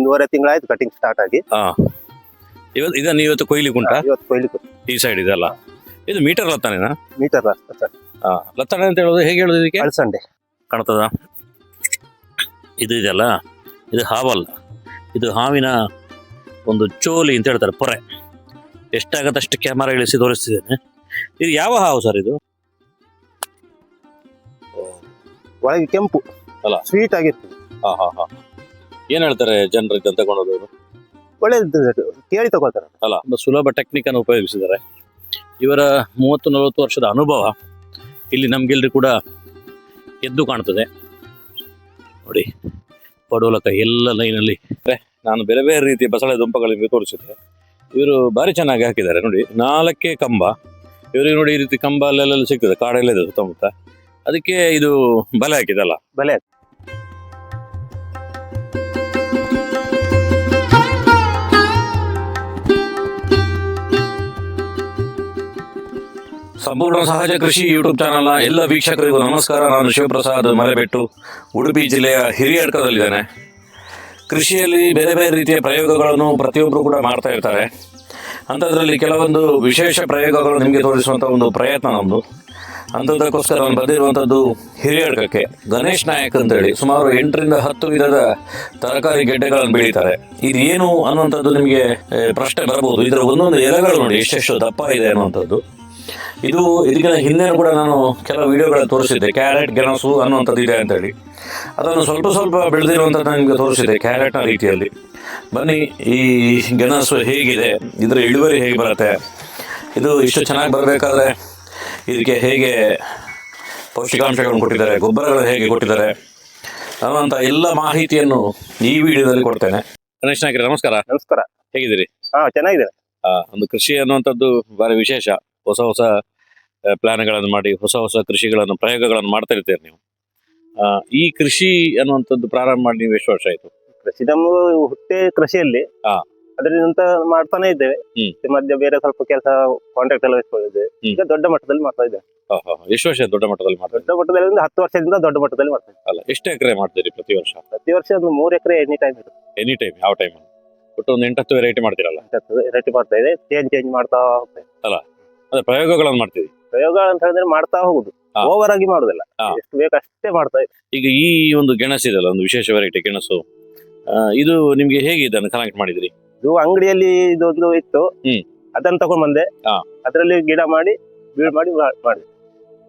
1.5 ತಿಂಗಳಾಯ್ತು cutting start ಆಗಿ. ಇದನ್ನು ಇವತ್ತು ಕೊಯ್ಲಿಕ್ಕೆ ಉಂಟಾ? ಇವತ್ತು ಕೊಯ್ಲಿಕ್ಕೆ ಈ ಸೈಡ್ ಇದೆಲ್ಲ ಇದು ಮೀಟರ್ ಲತ್ತಾನೇನಾ? ಮೀಟರ್ ಲತ್ತಾನೆ ಅಂತ ಹೇಳೋದು ಹೇಗೆ ಹೇಳೋದು ಇದಕ್ಕೆ? ಅಳಸಂಡೆ ಕಾಣ್ತದ ಇದು ಇದೆಯಲ್ಲ, ಇದು ಹಾವಲ್ಲ, ಇದು ಹಾವಿನ ಒಂದು ಚೋಲಿ ಅಂತ ಹೇಳ್ತಾರೆ, ಪೊರೆ. ಎಷ್ಟಾಗತ್ತೆ ಅಷ್ಟು ಕ್ಯಾಮರಾ ಇಳಿಸಿ ತೋರಿಸ್ತಿದ್ದೇನೆ. ಇದು ಯಾವ ಹಾವು ಸರ್ ಇದು? ಒಳಗೆ ಕೆಂಪು ಅಲ್ಲ, ಸ್ವೀಟ್ ಆಗಿರ್ತದೆ. ಏನ್ ಹೇಳ್ತಾರೆ ಜನರು ಇದನ್ನು ತಗೊಂಡೋದವರು? ಒಳ್ಳೆದು ಕೇಳಿ ತಗೊಳ್ತಾರೆ. ಅಲ್ಲ, ಒಂದು ಸುಲಭ ಟೆಕ್ನಿಕ್ ಅನ್ನು ಉಪಯೋಗಿಸಿದ್ದಾರೆ. ಇವರ 30-40 ವರ್ಷದ ಅನುಭವ ಇಲ್ಲಿ ನಮ್ಗೆಲ್ರಿ ಕೂಡ ಎದ್ದು ಕಾಣ್ತದೆ ನೋಡಿ. ಪಡೋಲಕ ಎಲ್ಲ ಲೈನಲ್ಲಿ ನಾನು ಬೇರೆ ಬೇರೆ ರೀತಿಯ ಬಸಳೆ ದುಂಪಗಳಿಗೆ ತೋರಿಸಿದ್ದೆ. ಇವರು ಭಾರಿ ಚೆನ್ನಾಗಿ ಹಾಕಿದ್ದಾರೆ ನೋಡಿ. 4 ಕಂಬ ಇವರಿಗೆ ನೋಡಿ. ಈ ರೀತಿ ಕಂಬ ಅಲ್ಲೆಲ್ಲ ಸಿಗ್ತದೆ, ಕಾಡೆಲ್ಲ ಇದೆ ಸುತ್ತಮುತ್ತ. ಅದಕ್ಕೆ ಇದು ಬಲೆ ಹಾಕಿದಲ್ಲ, ಬಲೆ. ಸಂಪೂರ್ಣ ಸಹಜ ಕೃಷಿ ಯೂಟ್ಯೂಬ್ ಚಾನಲ್ನ ಎಲ್ಲ ವೀಕ್ಷಕರಿಗೂ ನಮಸ್ಕಾರ. ನಾನು ಶಿವಪ್ರಸಾದ್ ಮಲೆಬೆಟ್ಟು, ಉಡುಪಿ ಜಿಲ್ಲೆಯ ಹಿರಿಯಡ್ಕದಲ್ಲಿದ್ದೇನೆ. ಕೃಷಿಯಲ್ಲಿ ಬೇರೆ ಬೇರೆ ರೀತಿಯ ಪ್ರಯೋಗಗಳನ್ನು ಪ್ರತಿಯೊಬ್ಬರು ಕೂಡ ಮಾಡ್ತಾ ಇರ್ತಾರೆ. ಅಂಥದ್ರಲ್ಲಿ ಕೆಲವೊಂದು ವಿಶೇಷ ಪ್ರಯೋಗಗಳು ನಿಮಗೆ ತೋರಿಸುವಂಥ ಒಂದು ಪ್ರಯತ್ನ ನಮ್ಮದು. ಅಂಥದ್ದಕ್ಕೋಸ್ಕರ ನಾನು ಬಂದಿರುವಂಥದ್ದು ಹಿರಿಯಡ್ಕಕ್ಕೆ. ಗಣೇಶ್ ನಾಯಕ್ ಅಂತೇಳಿ ಸುಮಾರು 8ರಿಂದ 10 ವಿಧದ ತರಕಾರಿ ಗೆಡ್ಡೆಗಳನ್ನು ಬೆಳೀತಾರೆ. ಇದು ಏನು ಅನ್ನುವಂಥದ್ದು ನಿಮಗೆ ಪ್ರಶ್ನೆ ಬರ್ಬೋದು. ಇದರ ಒಂದೊಂದು ಎಲೆಗಳು ನೋಡಿ ಎಷ್ಟೆಷ್ಟು ದಪ್ಪ ಇದೆ ಅನ್ನುವಂಥದ್ದು. ಇದಕ್ಕಿಂತ ಹಿಂದೆ ಕೂಡ ನಾನು ಕೆಲವು ವಿಡಿಯೋಗಳನ್ನು ತೋರಿಸಿದ್ದೆ. ಕ್ಯಾರೆಟ್ ಗೆಣಸು ಅನ್ನುವಂಥದ್ದು ಇದೆ ಅಂತೇಳಿ. ಅದನ್ನು ಸ್ವಲ್ಪ ಸ್ವಲ್ಪ ಬೆಳೆದಿರುವಂಥದ್ದು ನಿಮಗೆ ತೋರಿಸಿದೆ ಕ್ಯಾರೆಟ್ನ ರೀತಿಯಲ್ಲಿ. ಬನ್ನಿ, ಈ ಗೆಣಸು ಹೇಗಿದೆ, ಇದರ ಇಳುವರಿ ಹೇಗೆ ಬರುತ್ತೆ, ಇದು ಇಷ್ಟು ಚೆನ್ನಾಗಿ ಬರಬೇಕಾದ್ರೆ ಇದಕ್ಕೆ ಹೇಗೆ ಪೌಷ್ಟಿಕಾಂಶಗಳನ್ನು ಕೊಟ್ಟಿದ್ದಾರೆ, ಗೊಬ್ಬರಗಳು ಹೇಗೆ ಕೊಟ್ಟಿದ್ದಾರೆ ಅನ್ನುವಂಥ ಎಲ್ಲ ಮಾಹಿತಿಯನ್ನು ಈ ವಿಡಿಯೋದಲ್ಲಿ ಕೊಡ್ತೇನೆ. ಗಣೇಶ್ ನಾಯ್ಕರೇ, ನಮಸ್ಕಾರ. ನಮಸ್ಕಾರ. ಹೇಗಿದ್ದೀರಿ? ಚೆನ್ನಾಗಿದೆ. ಒಂದು ಕೃಷಿ ಅನ್ನುವಂಥದ್ದು ಭಾರಿ ವಿಶೇಷ. ಹೊಸ ಹೊಸ ಪ್ಲಾನ್ಗಳನ್ನು ಮಾಡಿ ಹೊಸ ಹೊಸ ಕೃಷಿಗಳನ್ನು ಪ್ರಯೋಗಗಳನ್ನು ಮಾಡ್ತಾ ಇರ್ತೀರಿ ನೀವು. ಈ ಕೃಷಿ ಅನ್ನುವಂಥದ್ದು ಪ್ರಾರಂಭ ಮಾಡಿ ನೀವು ಎಷ್ಟು ವರ್ಷ ಆಯ್ತು? ಕೃಷಿ ನಮ್ಮ ಹುಟ್ಟೆ ಕೃಷಿಯಲ್ಲಿ. ಅದರಿಂದ ಮಾಡ್ತಾನೆ ಇದ್ದೇವೆ. ಮಧ್ಯ ಬೇರೆ ಸ್ವಲ್ಪ ಕೆಲಸ ಕಾಂಟ್ರಾಕ್ಟ್ ಎಲ್ಲ ಇಟ್ಕೊಂಡಿದ್ದೆ. ಈಗ ದೊಡ್ಡ ಮಟ್ಟದಲ್ಲಿ ಮಾಡ್ತಾ ಇದ್ದೇವೆ. ಎಷ್ಟು ವರ್ಷ ದೊಡ್ಡ ಮಟ್ಟದಲ್ಲಿ ಮಾಡ್ತಾ? ದೊಡ್ಡ ಮಟ್ಟದಲ್ಲಿ 10 ವರ್ಷದಿಂದ ದೊಡ್ಡ ಮಟ್ಟದಲ್ಲಿ ಮಾಡ್ತಾ ಇದ್ದೇವೆ. ಅಲ್ಲ, ಎಷ್ಟು ಎಕರೆ ಮಾಡ್ತೀರಿ ಪ್ರತಿ ವರ್ಷ? ಪ್ರತಿ ವರ್ಷ ಒಂದು 3 ಎಕರೆ ಎನಿ ಟೈಮ್ ಇರುತ್ತೆ. Any time? ಯಾವ ಟೈಮ್? ಒಟ್ಟು ಒಂದು 8-10 ವೆರೈಟಿ ಮಾಡ್ತೀರಲ್ಲ? 8-10 ವೆರೈಟಿ ಮಾಡ್ತಾ ಇದೆ. ಚೇಂಜ್ ಮಾಡ್ತಾ ಹೋಗ್ತೇವೆ. ಅಲ್ಲ, ಅದೇ ಪ್ರಯೋಗಗಳನ್ನು ಮಾಡ್ತೀವಿ. ಪ್ರಯೋಗ ಅಂತ ಹೇಳಿದ್ರೆ ಮಾಡ್ತಾ ಹೋಗುದು, ಓವರ್ ಆಗಿ ಮಾಡುದಿಲ್ಲ. ಎಷ್ಟು ಬೇಕಷ್ಟೇ ಮಾಡ್ತಾ ಇದೆ. ಈಗ ಈ ಒಂದು ಗೆಣಸು ಇದೆಲ್ಲ, ಒಂದು ವಿಶೇಷ ವೆರೈಟಿ ಗೆಣಸು, ಇದು ನಿಮ್ಗೆ ಹೇಗೆ ಇದನ್ನು ಕನೆಕ್ಟ್ ಮಾಡಿದ್ರಿ? ಇದು ಅಂಗಡಿಯಲ್ಲಿ ಇದೊಂದು ಇತ್ತು, ಅದನ್ನ ತಗೊಂಡ್ ಬಂದೆ. ಅದರಲ್ಲಿ ಗಿಡ ಮಾಡಿ ಬೀಳ್ ಮಾಡಿ ಮಾಡಿದೆ.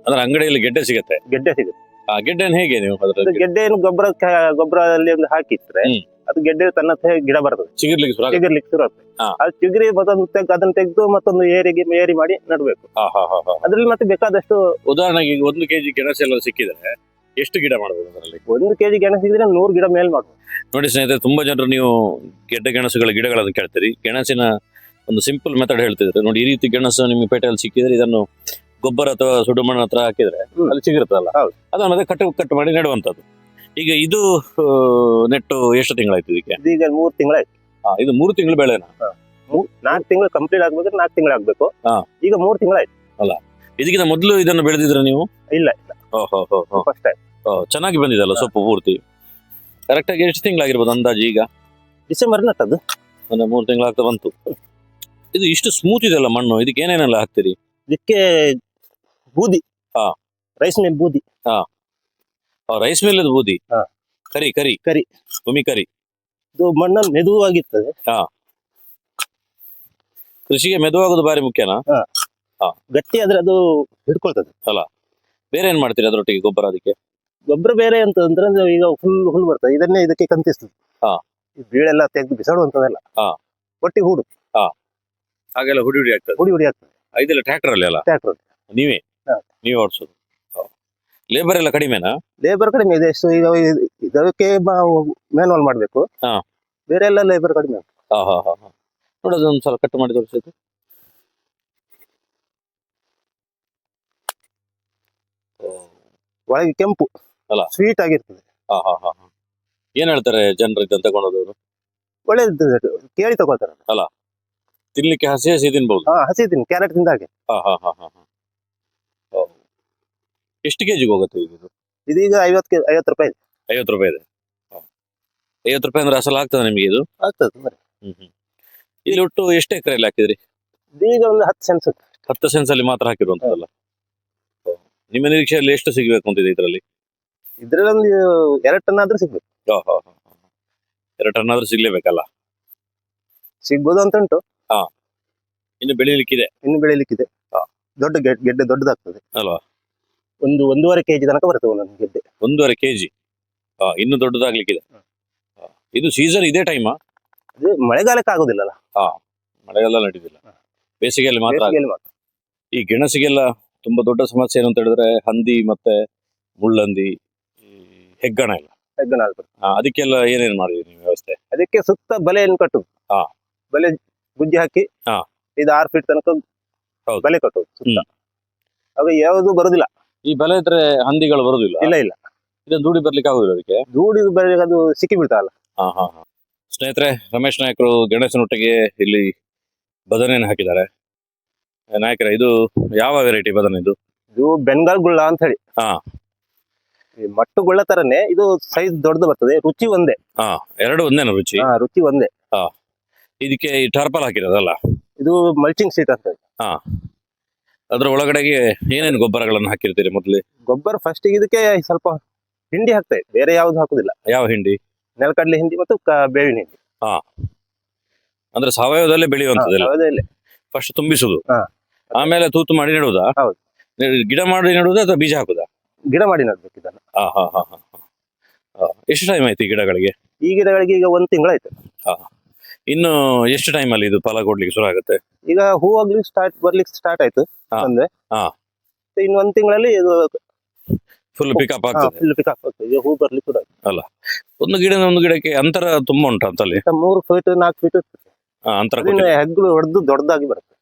ಅಂದ್ರೆ ಅಂಗಡಿಯಲ್ಲಿ ಗೆಡ್ಡೆ ಸಿಗುತ್ತೆ? ಗೆಡ್ಡೆ ಸಿಗುತ್ತೆ. ಗೆಡ್ಡೆಯನ್ನು ಹೇಗೆ ನೀವು? ಗೆಡ್ಡೆಯನ್ನು ಗೊಬ್ಬರದಲ್ಲಿ ಒಂದು ಹಾಕಿದ್ರೆ ಅದು ಗೆಡ್ಡೆ ತನ್ನ ಗಿಡ ಬರ್ತದೆ, ಚಿಗುರ್ಲಿಕ್ಕೆ ಶುರು ಆಗ್ತದೆ. ಅದು ಚಿಗುರಿ ಅದನ್ನ ತೆಗೆದು ಮತ್ತೊಂದು ಏರಿ ಮಾಡಿ ನಡ್ಬೇಕು. ಅದ್ರಲ್ಲಿ ಮತ್ತೆ ಬೇಕಾದಷ್ಟು. ಉದಾಹರಣೆಗೆ 1 kg ಗೆಣಸೆಲ್ಲ ಸಿಕ್ಕಿದ್ರೆ ಎಷ್ಟು ಗಿಡ ಮಾಡಬಹುದು ಅದರಲ್ಲಿ? 1 kg ಗೆಣಸು ಸಿಕ್ಕಿದ್ರೆ 100 ಗಿಡ ಮೇಲ್ ಮಾಡ್ಬೋದು. ನೋಡಿ ಸ್ನೇಹಿತರೆ, ತುಂಬಾ ಜನರು ನೀವು ಗೆಡ್ಡೆ ಗೆಣಸುಗಳ ಗಿಡಗಳನ್ನು ಕೇಳ್ತೀರಿ. ಗೆಣಸಿನ ಒಂದು ಸಿಂಪಲ್ ಮೆಥಡ್ ಹೇಳ್ತಿದ್ರೆ ನೋಡಿ. ಈ ರೀತಿ ಗೆಣಸು ನಿಮಗೆ ಪೇಟೆಯಲ್ಲಿ ಸಿಕ್ಕಿದ್ರೆ ಇದನ್ನು ಗೊಬ್ಬರ ಅಥವಾ ಸುಡುಮಣ್ಣು ಹತ್ರ ಹಾಕಿದ್ರೆ ಅಲ್ಲಿ ಸಿಗಿರುತ್ತಲ್ಲ, ಅದನ್ನ ಮತ್ತೆ ಕಟ್ ಮಾಡಿ ನೆಡುವಂಥದ್ದು. ಈಗ ಇದು ನೆಟ್ಟು ಎಷ್ಟು ತಿಂಗಳಾಯ್ತು ಇದಕ್ಕೆ? ಈಗ 3 ತಿಂಗಳಾಯ್ತು. ಇದು 3 ತಿಂಗಳು ಬೆಳೆನಾ? 4 ತಿಂಗಳು ಕಂಪ್ಲೀಟ್ ಆಗ್ಬೇಕಾದ್ರೆ 4 ತಿಂಗಳು ಆಗ್ಬೇಕು. ಈಗ 3 ತಿಂಗಳಾಯ್ತು. ಅಲ್ಲ, ಇದಕ್ಕಿಂತ ಮೊದಲು ಇದನ್ನು ಬೆಳೆದಿದ್ರೆ ನೀವು? ಇಲ್ಲ, ಫಸ್ಟ್ ಟೈಮ್. ಚೆನ್ನಾಗಿ ಬಂದಿದಲ್ಲ ಸೊಪ್ಪು ಪೂರ್ತಿ? ಕರೆಕ್ಟ್ ಆಗಿ ಎಷ್ಟು ತಿಂಗಳಾಗಿರ್ಬೋದು ಅಂದಾಜು? ಈಗ ಡಿಸೆಂಬರ್ ನಟ್ಟದ್ದು, ಒಂದು 3 ತಿಂಗಳಾಗ್ತಾ ಬಂತು. ಇದು ಇಷ್ಟು ಸ್ಮೂತ್ ಇದೆಲ್ಲ ಮಣ್ಣು, ಇದಕ್ಕೆ ಏನೇನೆಲ್ಲ ಹಾಕ್ತೀರಿ? ಇದಕ್ಕೆ ಬೂದಿ, ರೈಸ್ ಮಿಲ್ ಬೂದಿ. ರೈಸ್ ಮಿಲ್ ಬೂದಿ, ಕರಿ ಭೂಮಿ ಕರಿ. ಇದು ಮಣ್ಣು ಮೆದುವಾಗಿರ್ತದೆ. ಕೃಷಿಗೆ ಮೆದುವಾಗೋದು ಬಾರಿ ಮುಖ್ಯನಾ? ಗಟ್ಟಿ ಆದ್ರೆ ಅದು ಹಿಡ್ಕೊಳ್ತದೆ. ಅಲ್ಲ, ಬೇರೆ ಏನ್ ಮಾಡ್ತೀರಿ ಅದರೊಟ್ಟಿಗೆ ಗೊಬ್ಬರ? ಅದಕ್ಕೆ ಗೊಬ್ಬರ ಬೇರೆ ಅಂತ ಅಂದ್ರೆ ಈಗ ಹುಲ್ಲು ಬರ್ತದೆ, ಇದನ್ನೇ ಇದಕ್ಕೆ ಕಂತಿಸ್ತದೆ. ಬೀಳೆಲ್ಲ ತೆಗೆದು ಬಿಸಾಡುವಂತದೆಲ್ಲ ಒಟ್ಟಿಗೆ ಹೂಡು. ಹಾಗೆಲ್ಲ ಹುಡಿ ಆಗ್ತದೆ. ಹುಡಿ ಆಗ್ತದೆ. ಇದೆಲ್ಲ ಟ್ರ್ಯಾಕ್ಟರ್ ಅಲ್ಲಿ ಅಲ್ಲ? ಟ್ರ್ಯಾಕ್ಟರ್ ನೀವೇ ಓಡಿಸೋದು? ಲೇಬರ್ ಎಲ್ಲ ಕಡಿಮೆನಾ? ಲೇಬರ್ ಕಡಿಮೆ ಇದೆ. ಎಷ್ಟು ಈಗ ಇದಕ್ಕೆ ಮ್ಯಾನುವಲ್ ಮಾಡ್ಬೇಕು. ಬೇರೆ ಎಲ್ಲ ಲೇಬರ್ ಕಡಿಮೆ. ನೋಡೋದು ಒಂದ್ಸಲ ಕಟ್ ಮಾಡಿ ತೋರಿಸಿದ್ದು. ಒಳಗೆ ಕೆಂಪು ಅಲ್ಲ, ಸ್ವೀಟ್ ಆಗಿರ್ತದೆ. ಏನ್ ಹೇಳ್ತಾರೆ ಜನರು ಇದನ್ನ ತಗೊಂಡೋದವರು? ಒಳ್ಳೆದು ಕೇಳಿ ತಗೊಳ್ತಾರೆ. ಅಲ್ಲ, ತಿನ್ಲಿಕ್ಕೆ ಹಸಿ ತಿನ್ಬಹುದು? ಹಸಿ ತಿನ್, ಕ್ಯಾರೆಟ್ ತಿಂದಾಗೆ. ಎಷ್ಟು ಕೆಜಿಗೆ ಹೋಗುತ್ತೆ ಇದು? ಇದೀಗ 50 ರೂಪಾಯಿ ಇದೆ. 50 ರೂಪಾಯಿ ಇದೆ. 50 ರೂಪಾಯಿ ಅಂದ್ರೆ ಅಸಲು ಆಗ್ತದೆ ನಿಮಗೆ ಇದು? ಆಗ್ತದೆ ತೊಂದ್ರೆ. ಇಲ್ಲಿ ಒಟ್ಟು ಎಷ್ಟು ಎಕರೆಯಲ್ಲಿ ಹಾಕಿದ್ರಿ? ಈಗ ಒಂದು 10 ಸೆನ್ಸ್ 10 ಸೆನ್ಸ್ ಅಲ್ಲಿ ಮಾತ್ರ ಹಾಕಿರುವಂತದಲ್ಲ. ನಿಮ್ಮ ನಿರೀಕ್ಷೆಯಲ್ಲಿ ಎಷ್ಟು ಸಿಗಬೇಕು ಅಂತಿದೆ ಇದರಲ್ಲಿ? ಇದ್ರಲ್ಲಿ ಒಂದು 2 ಟನ್ ಆದ್ರೂ ಸಿಗ್ಬೇಕು. 2 ಟನ್ ಆದ್ರೂ ಸಿಗ್ಲೇಬೇಕಲ್ಲ? ಸಿಗ್ಬೋದು ಅಂತ ಉಂಟು. ಇನ್ನು ಬೆಳಿಲಿಕ್ಕಿದೆ. ಇನ್ನು ಬೆಳಿಲಿಕ್ಕಿದೆ. ದೊಡ್ಡ ಗೆಡ್ಡೆ ದೊಡ್ಡದಾಗ್ತದೆ ಅಲ್ವಾ? 1.5 kg ತನಕ ಬರ್ತದೆ ಒಂದೊಂದು ಗೆಡ್ಡೆ. 1.5 kg. ಇನ್ನು ದೊಡ್ಡದಾಗ್ಲಿಕ್ಕಿದೆ. ಇದು ಸೀಸನ್ ಇದೇ ಟೈಮಾ? ಅದು ಮಳೆಗಾಲಕ್ಕೆ ಆಗುದಿಲ್ಲಲ್ಲ. ಮಳೆಗಾಲ ನಡೀತಿಲ್ಲ, ಬೇಸಿಗೆಯಲ್ಲಿ ಮಾತ್ರ. ಬೇಸಿಗೆಯಲ್ಲಿ ಮಾತ್ರ. ಈ ಗೆಣಸಿಗೆಲ್ಲ ತುಂಬಾ ದೊಡ್ಡ ಸಮಸ್ಯೆ ಏನು ಅಂತ ಹೇಳಿದ್ರೆ ಹಂದಿ ಮತ್ತೆ ಮುಳ್ಳಂದಿ, ಈ ಹೆಗ್ಗಣ ಎಲ್ಲ. ಹೆಗ್ಗಣ ಆಗ್ತದೆ. ಅದಕ್ಕೆಲ್ಲ ಏನೇನ್ ಮಾಡಿದ್ರಿ ನೀವು ವ್ಯವಸ್ಥೆ? ಅದಕ್ಕೆ ಸುತ್ತ ಬಲೆಯನ್ನು ಕಟ್ಟುದು. ಬಲೆ ಗುಜ್ಜಿ ಹಾಕಿ 5-6 ಫೀಟ್ ತನಕ ಬಲೆ ಕಟ್ಟುದು ಸುತ್ತ. ಆಗ ಯಾವುದು ಬರುದಿಲ್ಲ. ಈ ಬಲೆ ಇದ್ರೆ ಹಂದಿಗಳು ಬರುದಿಲ್ಲ? ಇಲ್ಲ. ಇದನ್ನ ದೂಡಿ ಬರ್ಲಿಕ್ಕೆ ಆಗುದಿಲ್ಲ ಅದಕ್ಕೆ? ದೂಡಿ ಬರ್ಲಿಕ್ಕೆ ಅದು ಸಿಕ್ಕಿ ಬೀಳ್ತಾವಲ್ಲ. ಸ್ನೇಹಿತರೆ, ರಮೇಶ್ ನಾಯಕರು ಗೆಣಸಿನೊಟ್ಟಿಗೆ ಇಲ್ಲಿ ಬದನೆಯನ್ನು ಹಾಕಿದ್ದಾರೆ. ನಾಯಕರ, ಇದು ಯಾವ ವೆರೈಟಿ ಬದನೆ ಇದು? ಇದು ಬೆಂಗಾಲ್ ಗುಳ್ಳ ಅಂತ ಹೇಳಿ. ಈ ಮಟ್ಟು ಗುಳ್ಳ ತರನೇ ಇದು, ಸೈಜ್ ದೊಡ್ಡದು ಬರ್ತದೆ, ರುಚಿ ಒಂದೇ. ಎರಡು ಒಂದೇನ ರುಚಿ? ರುಚಿ ಒಂದೇ. ಇದಕ್ಕೆ ಈ ಟಾರ್ಪಲ್ ಹಾಕಿರೋದಲ್ಲ? ಇದು ಮಲ್ಚಿಂಗ್ ಶೀಟ್ ಅಂತ ಹೇಳಿ. ಅದ್ರ ಒಳಗಡೆಗೆ ಏನೇನು ಗೊಬ್ಬರಗಳನ್ನು ಹಾಕಿರ್ತೀರಿ ಮೊದಲೇ? ಗೊಬ್ಬರ ಫಸ್ಟ್ ಇದಕ್ಕೆ ಸ್ವಲ್ಪ ಹಿಂಡಿ ಹಾಕ್ತೇವೆ, ಬೇರೆ ಯಾವ್ದು ಹಾಕುದಿಲ್ಲ. ಯಾವ ಹಿಂಡಿ? ನೆಲಕಡಲೆ ಹಿಂಡಿ ಮತ್ತು ಬೇವಿನ ಹಿಂಡಿ. ಅಂದ್ರೆ ಸಾವಯವದಲ್ಲೇ ಬೆಳೆಯುವಂತದ್ದು. ಫಸ್ಟ್ ತುಂಬಿಸುದು, ಆಮೇಲೆ ತೂತು ಮಾಡಿ ನೆಡುವುದಾ? ಹೌದು. ಗಿಡ ಮಾಡಿ ನೆಡುವುದಾ ಅಥವಾ ಬೀಜ ಹಾಕುದಾ? ಗಿಡ ಮಾಡಿ ನೆಡ್ಬೇಕು ಇದನ್ನು. ಎಷ್ಟು ಟೈಮ್ ಆಯ್ತು ಈ ಗಿಡಗಳಿಗೆ? ಈ ಗಿಡಗಳಿಗೆ ಈಗ 1 ತಿಂಗಳಾಯ್ತು. ಇನ್ನು ಎಷ್ಟು ಟೈಮ್ ಅಲ್ಲಿ ಇದು ಫಲ ಕೊಡ್ಲಿಕ್ಕೆ ಶುರು ಆಗುತ್ತೆ? ಈಗ ಹೂ ಬರ್ಲಿಕ್ಕೆ ಸ್ಟಾರ್ಟ್ ಆಯ್ತು ಅಂದ್ರೆ ಇನ್ನು 1 ತಿಂಗಳಲ್ಲಿ ಇದು ಫುಲ್ ಪಿಕಪ್ ಆಗ್ತದೆ. ಫುಲ್ ಪಿಕಪ್ ಆಗ್ತದೆ. ಈಗ ಹೂ ಬರ್ಲಿಕ್ಕೆ ಶುರು ಆಯ್ತು. ಅಲ್ಲ, ಒಂದು ಗಿಡಕ್ಕೆ ಅಂತರ ತುಂಬಾ ಉಂಟು ಅಂತಲ್ಲಿ? 3 ಫೀಟ್ 4 ಫೀಟ್ ಅಂತರ. ಹೆಗ್ಗು ಹೊಡೆದು ದೊಡ್ಡದಾಗಿ ಬರುತ್ತೆ.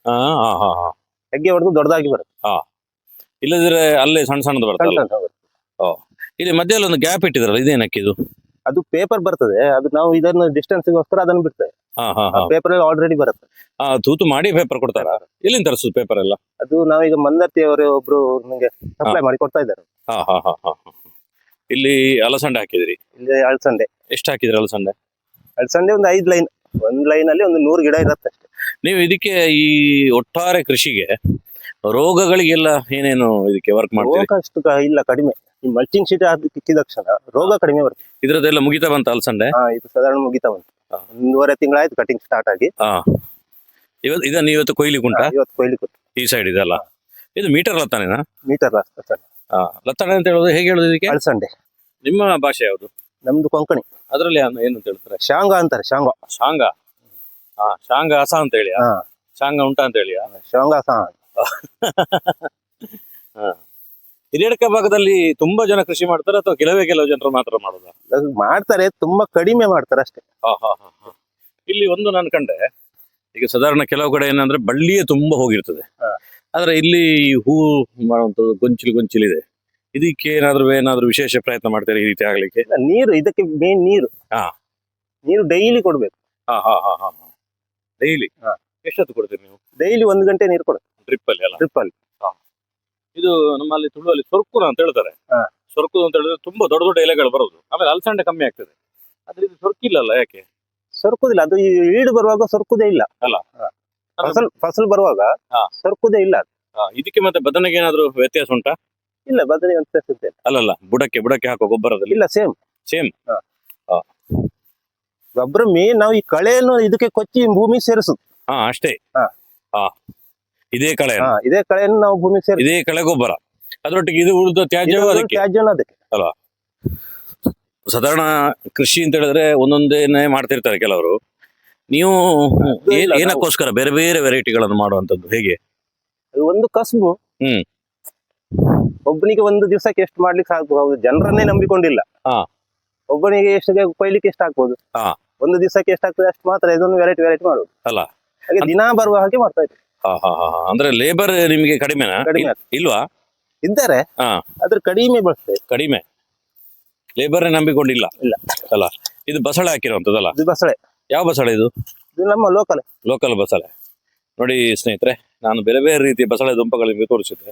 ಹೆಗ್ಗೆ ಹೊಡೆದು ದೊಡ್ಡದಾಗಿ ಬರುತ್ತೆ. ಇಲ್ಲದಿದ್ರೆ ಅಲ್ಲೇ ಸಣ್ಣ ಸಣ್ಣದು ಬರ್ತದೆ. ಇಲ್ಲಿ ಮಧ್ಯದಲ್ಲಿ ಒಂದು ಗ್ಯಾಪ್ ಇಟ್ಟಿದ್ರಲ್ಲ, ಇದೇನಕ್ಕೆ ಇದು? ಅದು ಪೇಪರ್ ಬರ್ತದೆ, ಅದು ನಾವು ಇದನ್ನು ಡಿಸ್ಟೆನ್ಸ್ಗೋಸ್ಕರ ಅದನ್ನು ಬಿಡ್ತೇವೆ. ಪೇಪರ್ ಎಲ್ಲ ಆಲ್ರೆಡಿ ಬರುತ್ತೆ. ತೂತು ಮಾಡಿ ಪೇಪರ್ ಕೊಡ್ತಾರ? ಎಲ್ಲಿಂದ ತರಿಸುದು ಪೇಪರ್ ಎಲ್ಲ? ಅದು ನಾವೀಗ ಮಂದರ್ತಿ ಅವರು ಒಬ್ರು ನಮಗೆ ಸಪ್ಲೈ ಮಾಡಿ ಕೊಡ್ತಾ ಇದ್ದಾರೆ. ಇಲ್ಲಿ ಅಲಸಂಡೆ ಹಾಕಿದ್ರಿ? ಇಲ್ಲಿ ಅಲಸಂಡೆ. ಎಷ್ಟು ಹಾಕಿದ್ರಿ ಅಲಸಂಡೆ? ಅಲಸಂಡೆ ಒಂದು 5 ಲೈನ್. ಒಂದು ಲೈನ್ ಅಲ್ಲಿ ಒಂದು 100 ಗಿಡ ಇರುತ್ತೆ ಅಷ್ಟೇ. ನೀವು ಇದಕ್ಕೆ ಈ ಒಟ್ಟಾರೆ ಕೃಷಿಗೆ ರೋಗಗಳಿಗೆಲ್ಲ ಏನೇನು ಇದಕ್ಕೆ ವರ್ಕ್ ಮಾಡ್ತೀವಿ? ರೋಗ ಅಷ್ಟು ಇಲ್ಲ, ಕಡಿಮೆ. ಈ ಮಲ್ಚಿಂಗ್ ಶೀಟ್ ಹಾಕಿದ ತಕ್ಷಣ ರೋಗ ಕಡಿಮೆ ಬರುತ್ತೆ. ಇದ್ರದ್ದೆಲ್ಲ ಮುಗಿತಾ ಬಂತ ಅಲಸಂಡೆ? ಇದು ಸಾಧಾರಣ ಮುಗಿತಾ ಬಂತು. 1.5 ತಿಂಗಳಾಯ್ತು ಕಟಿಂಗ್ ಸ್ಟಾರ್ಟ್ ಆಗಿ. ಇದನ್ನ ಇವತ್ತು ಕೊಯ್ಲಿಕ್ಕೆ ಉಂಟಾ? ಇವತ್ತು ಕೊಯ್ಲಿಕ್ಕೆ ಉಂಟು. ಈ ಸೈಡ್ ಇದೆಲ್ಲ ಇದು ಮೀಟರ್ ಲತ್ತಾನೇನಾ? ಮೀಟರ್ ಲತ್ತಾನೆ ಅಂತ ಹೇಳೋದು ಹೇಗೆ ಹೇಳೋದು ಇದಕ್ಕೆ? ಅಲಸಂಡೆ. ನಿಮ್ಮ ಭಾಷೆ ಯಾವುದು? ನಮ್ದು ಕೊಂಕಣಿ. ಅದ್ರಲ್ಲಿ ಏನು ಅಂತ ಹೇಳ್ತಾರೆ? ಶಾಂಗಾ ಅಂತಾರೆ. ಶಾಂಗಾ. ಶಾಂಗಾ ಹಸ ಅಂತ ಹೇಳಿ? ಶಾಂಗಾ ಉಂಟಾ ಅಂತ ಹೇಳಿ? ಶಾಂಗಾ ಹಸ. ಹಿರಿಯಡ್ಕ ಭಾಗದಲ್ಲಿ ತುಂಬಾ ಜನ ಕೃಷಿ ಮಾಡ್ತಾರೆ ಅಥವಾ ಕೆಲವು ಜನರು ಮಾತ್ರ ಮಾಡೋದಾ? ಮಾಡ್ತಾರೆ, ತುಂಬಾ ಕಡಿಮೆ ಮಾಡ್ತಾರೆ ಅಷ್ಟೇ. ಇಲ್ಲಿ ಒಂದು ನಾನು ಕಂಡೆ, ಈಗ ಸಾಧಾರಣ ಕೆಲವು ಕಡೆ ಏನಂದ್ರೆ ಬಳ್ಳಿಯೇ ತುಂಬಾ ಹೋಗಿರ್ತದೆ, ಆದ್ರೆ ಇಲ್ಲಿ ಹೂ ಮಾಡುವಂತದ್ದು ಗೊಂಚಿಲಿದೆ. ಇದಕ್ಕೆ ಏನಾದ್ರೂ ವಿಶೇಷ ಪ್ರಯತ್ನ ಮಾಡ್ತಾರೆ ಈ ರೀತಿ ಆಗ್ಲಿಕ್ಕೆ? ನೀರು ಇದಕ್ಕೆ ಮೇನ್ ನೀರು. ನೀರು ಡೈಲಿ ಕೊಡ್ಬೇಕು. ಡೈಲಿ ಎಷ್ಟೊತ್ತು ಕೊಡ್ತೀರಿ ನೀವು? ಡೈಲಿ 1 ಗಂಟೆ ನೀರು ಕೊಡುತ್ತೆ. ಡ್ರಿಪ್ ಅಲ್ಲಿ ಅಲ್ಲ? ಡ್ರಿಪ್ ಅಲ್ಲಿ. ಇದು ನಮ್ಮಲ್ಲಿ ತುಳುವಲ್ಲಿ ಸೊರ್ಕುನ ಅಂತ ಹೇಳ್ತಾರೆ. ಸೊರ್ಕು ಅಂತ ಹೇಳಿದ್ರೆ ತುಂಬಾ ದೊಡ್ಡ ದೊಡ್ಡ ಎಲೆಗಳು ಬರೋದು, ಆಮೇಲೆ ಅಲಸಂಡೆ ಕಮ್ಮಿ ಆಗ್ತದೆ. ಆದ್ರೆ ಇದು ಸೊರ್ಕಿಲ್ಲಲ್ಲ, ಯಾಕೆ ಸೊರ್ಕುದಿಲ್ಲ? ಅದು ಈಡು ಬರುವಾಗ ಸೊರ್ಕುದೇ ಇಲ್ಲ ಅಲ್ಲ, ಫಸಲ್ ಬರುವಾಗ ಸೊರ್ಕುದೇ ಇಲ್ಲ. ಇದಕ್ಕೆ ಮತ್ತೆ ಬದನೆಗೆ ಏನಾದ್ರು ವ್ಯತ್ಯಾಸ ಉಂಟಾ? ಇಲ್ಲ, ಬದನೆ ವ್ಯತ್ಯಾಸ ಇಲ್ಲ. ಅಲ್ಲಲ್ಲ, ಬುಡಕ್ಕೆ ಹಾಕೋ ಗೊಬ್ಬರದಲ್ಲಿ? ಇಲ್ಲ, ಸೇಮ್. ಗೊಬ್ಬರ ಮೇನ್ ನಾವು ಈ ಕಳೆಯನ್ನು ಇದಕ್ಕೆ ಕೊಚ್ಚಿ ಭೂಮಿ ಸೇರಿಸುದು ಅಷ್ಟೇ. ಇದೇ ಕಳೆಯನ್ನು ನಾವು ಭೂಮಿ ಸೇರಿಸಿ, ಇದೇ ಕಳೆ ಗೊಬ್ಬರ, ಅದರೊಟ್ಟಿಗೆ ಇದು ಉಳಿದ ತ್ಯಾಜ್ಯವೂ ಅದಕ್ಕೆ ಅಲ್ವಾ? ಸಾಧಾರಣ ಕೃಷಿ ಅಂತ ಹೇಳಿದ್ರೆ ಒಂದೊಂದೇನೆ ಮಾಡ್ತಿರ್ತಾರೆ ಕೆಲವರು. ನೀವು ಏನಕ್ಕೋಸ್ಕರ ಬೇರೆ ಬೇರೆ ವೆರೈಟಿಗಳನ್ನು ಮಾಡುವಂತದ್ದು ಹೇಗೆ? ಒಂದು ಕಸುಬು. ಒಬ್ಬನಿಗೆ ಒಂದು ದಿವಸಕ್ಕೆ ಎಷ್ಟು ಮಾಡ್ಲಿಕ್ಕೆ ಆಗ್ಬಹುದು, ಜನರನ್ನೇ ನಂಬಿಕೊಂಡಿಲ್ಲ. ಒಬ್ಬನಿಗೆ ಎಷ್ಟು ಕೊಯ್ಲಿಕ್ಕೆ ಎಷ್ಟು ಆಗ್ಬೋದು, ಒಂದು ದಿವಸಕ್ಕೆ ಎಷ್ಟಾಗ್ತದೆ ಅಷ್ಟು ಮಾತ್ರ ಇದೊಂದು ವೆರೈಟಿ ಮಾಡುದು ಅಲ್ಲ. ಹಾಗೆ ದಿನ ಬರುವ ಹಾಗೆ ಮಾಡ್ತಾ ಇದ್ದೀವಿ. ಅಂದ್ರೆ ಲೇಬರ್ ನಿಮಗೆ ಕಡಿಮೆನಾ? ಇಲ್ವಾ? ಇದ್ದಾರೆ, ಆದ್ರೆ ಕಡಿಮೆ ಬಳಸ್ತೇವೆ. ಕಡಿಮೆ ಲೇಬರ್ ನಂಬಿಕೊಂಡಿಲ್ಲ ಅಲ್ಲ. ಇದು ಬಸಳೆ ಹಾಕಿರುವಂತದ್ದಲ್ಲ? ಇದು ಬಸಳೆ. ಯಾವ ಬಸಳೆ ಇದು? ಇದು ನಮ್ಮ ಲೋಕಲ್ ಬಸಳೆ. ನೋಡಿ ಸ್ನೇಹಿತರೆ, ನಾನು ಬೇರೆ ಬೇರೆ ರೀತಿಯ ಬಸಳೆ ದುಂಪಗಳಿಗೆ ತೋರಿಸಿದ್ದೆ.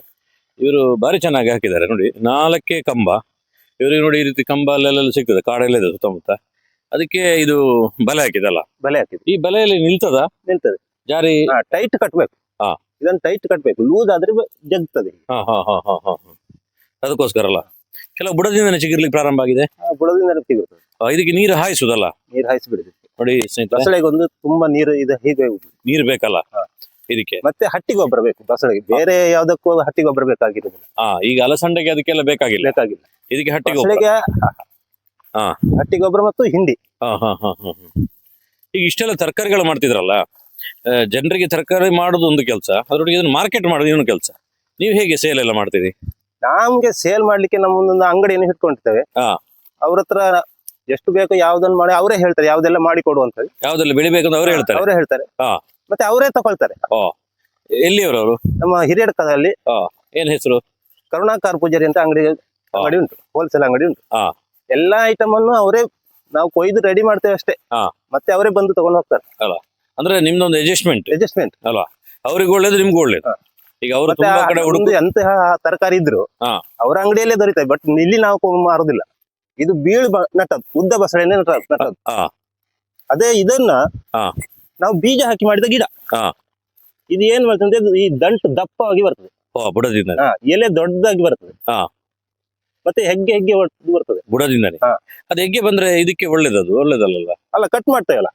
ಇವರು ಬಾರಿ ಚೆನ್ನಾಗಿ ಹಾಕಿದ್ದಾರೆ ನೋಡಿ. 4 ಕಂಬ. ಇವರಿಗೆ ನೋಡಿ ಈ ರೀತಿ ಕಂಬ ಅಲ್ಲೆಲ್ಲ ಸಿಗ್ತದೆ, ಕಾಡೆಲ್ಲ ಇದೆ ಸುತ್ತಮುತ್ತ. ಅದಕ್ಕೆ ಇದು ಬಲೆ ಹಾಕಿದಲ್ಲ, ಬಲೆ ಹಾಕಿದ್ವಿ. ಈ ಬಲೆಯಲ್ಲಿ ನಿಲ್ತದ ನಿಲ್ತದೆ. ಜಾರಿ? ಟೈಟ್ ಕಟ್ಬೇಕು. ಹಾ. ಇದನ್ನ ಟೈಟ್ ಕಟ್ಬೇಕು, ಲೂಸ್ ಆದ್ರೆ ಜಗ್ತದೆ. ಅದಕ್ಕೋಸ್ಕರ ಅಲ್ಲ. ಕೆಲವು ಬುಡದಿಂದ ಚಿಗಿರ್ಲಿಕ್ಕೆ ಪ್ರಾರಂಭ ಆಗಿದೆ. ಬುಡದಿಂದ ಸಿಗುತ್ತೆ. ಇದಕ್ಕೆ ನೀರು ಹಾಯಿಸುದಲ್ಲ, ನೀರು ಹಾಯಿಸಿ ಬಿಡುದು. ನೋಡಿ ಸ್ನೇಹಿತರೆ, ಬಸಳೆಗೆ ಒಂದು ತುಂಬಾ ನೀರು ಇದೆ, ಹೀಗೆ ನೀರು ಬೇಕಲ್ಲ ಇದಕ್ಕೆ. ಮತ್ತೆ ಹಟ್ಟಿ ಗೊಬ್ಬರ ಬೇಕು ಬಸಳೆಗೆ, ಬೇರೆ ಯಾವ್ದಕ್ಕೂ ಹಟ್ಟಿ ಗೊಬ್ಬರ ಬೇಕಾಗಿರುದಿಲ್ಲ. ಈಗ ಅಲಸಂಡೆಗೆ ಅದಕ್ಕೆಲ್ಲ ಬೇಕಾಗಿಲ್ಲ. ಇದಕ್ಕೆ ಹಟ್ಟಿ ಗೊಬ್ಬರ. ಹಟ್ಟಿ ಗೊಬ್ಬರ ಮತ್ತು ಹಿಂಡಿ. ಈಗ ಇಷ್ಟೆಲ್ಲ ತರಕಾರಿಗಳು ಮಾಡ್ತಿದ್ರಲ್ಲ, ಜನರಿಗೆ ತರಕಾರಿ ಮಾಡೋದು ಒಂದು ಕೆಲಸ, ಅದರೊಟ್ಟಿಗೆ ಇದನ್ನ ಮಾರ್ಕೆಟ್ ಮಾಡೋದು ಇನ್ನೊಂದು ಕೆಲಸ. ನೀವು ಹೇಗೆ ಸೇಲ್ ಎಲ್ಲ ಮಾಡ್ತೀರಿ? ನಮ್ಗೆ ಸೇಲ್ ಮಾಡ್ಲಿಕ್ಕೆ ನಮ್ಮೊಂದೊಂದು ಅಂಗಡಿಯನ್ನು ಇಟ್ಕೊಂಡಿರ್ತೇವೆ. ಅವ್ರ ಹತ್ರ ಎಷ್ಟು ಬೇಕು ಯಾವ್ದನ್ನ ಮಾಡಿ ಅವರೇ ಹೇಳ್ತಾರೆ, ಯಾವ್ದೆಲ್ಲ ಮಾಡಿ ಕೊಡು ಅಂತ ಹೇಳಿ. ಯಾವ್ದೆಲ್ಲ ಬೆಳಿಬೇಕಂತ ಅವರೇ ಹೇಳ್ತಾರೆ. ಮತ್ತೆ ಅವರೇ ತಗೊಳ್ತಾರೆ. ಎಲ್ಲಿಯವರವರು? ನಮ್ಮ ಹಿರಿಯಡ್ಕದಲ್ಲಿ. ಏನ್ ಹೆಸರು? ಕರುಣಾಕರ್ ಪೂಜಾರಿ ಅಂತ ಅಂಗಡಿ ಉಂಟು, ಹೋಲ್ಸೇಲ್ ಅಂಗಡಿ ಉಂಟು. ಎಲ್ಲಾ ಐಟಮ್ ಅನ್ನು ಅವರೇ, ನಾವು ಕೊಯ್ದು ರೆಡಿ ಮಾಡ್ತೇವೆ ಅಷ್ಟೇ, ಮತ್ತೆ ಅವರೇ ಬಂದು ತಗೊಂಡು ಹೋಗ್ತಾರೆ. ಅಲ್ಲ ಅಂದ್ರೆ ನಿಮ್ದೊಂದು ಅಡ್ಜಸ್ಟ್ಮೆಂಟ್ ಅಲ್ಲ, ಅವ್ರಿಗೆ ಒಳ್ಳೇದು ನಿಮ್ಗೆ ಒಳ್ಳೇದು. ಈಗ ಅವರು ತುಂಬಾ ಕಡೆ ಎಂತಹ ತರಕಾರಿ ಇದ್ರು ಅವರ ಅಂಗಡಿಯಲ್ಲೇ ದೊರೀತವೆ, ಬಟ್ ಇಲ್ಲಿ ನಾವು ಮಾರುದಿಲ್ಲ. ಇದು ಬೀಳ್ ನಟ್ಟದ್ದು, ಉದ್ದ ಬಸಳೆನೆ ನಟ್ಟದ್ದು. ಅದೇ ಇದನ್ನ ನಾವು ಬೀಜ ಹಾಕಿ ಮಾಡಿದ ಗಿಡ. ಇದು ಏನ್ ಬರ್ತದೆ, ಈ ದಂಟು ದಪ್ಪವಾಗಿ ಬರ್ತದೆ, ಬುಡದಿಂದ ಎಲೆ ದೊಡ್ಡದಾಗಿ ಬರ್ತದೆ, ಮತ್ತೆ ಹೆಗ್ಗೆ ಬರ್ತದೆ ಬುಡದಿಂದಾನೆ. ಅದು ಹೆಗ್ಗೆ ಬಂದ್ರೆ ಇದಕ್ಕೆ ಒಳ್ಳೇದಲ್ಲ? ಅಲ್ಲ, ಕಟ್ ಮಾಡ್ತೇವಲ್ಲ,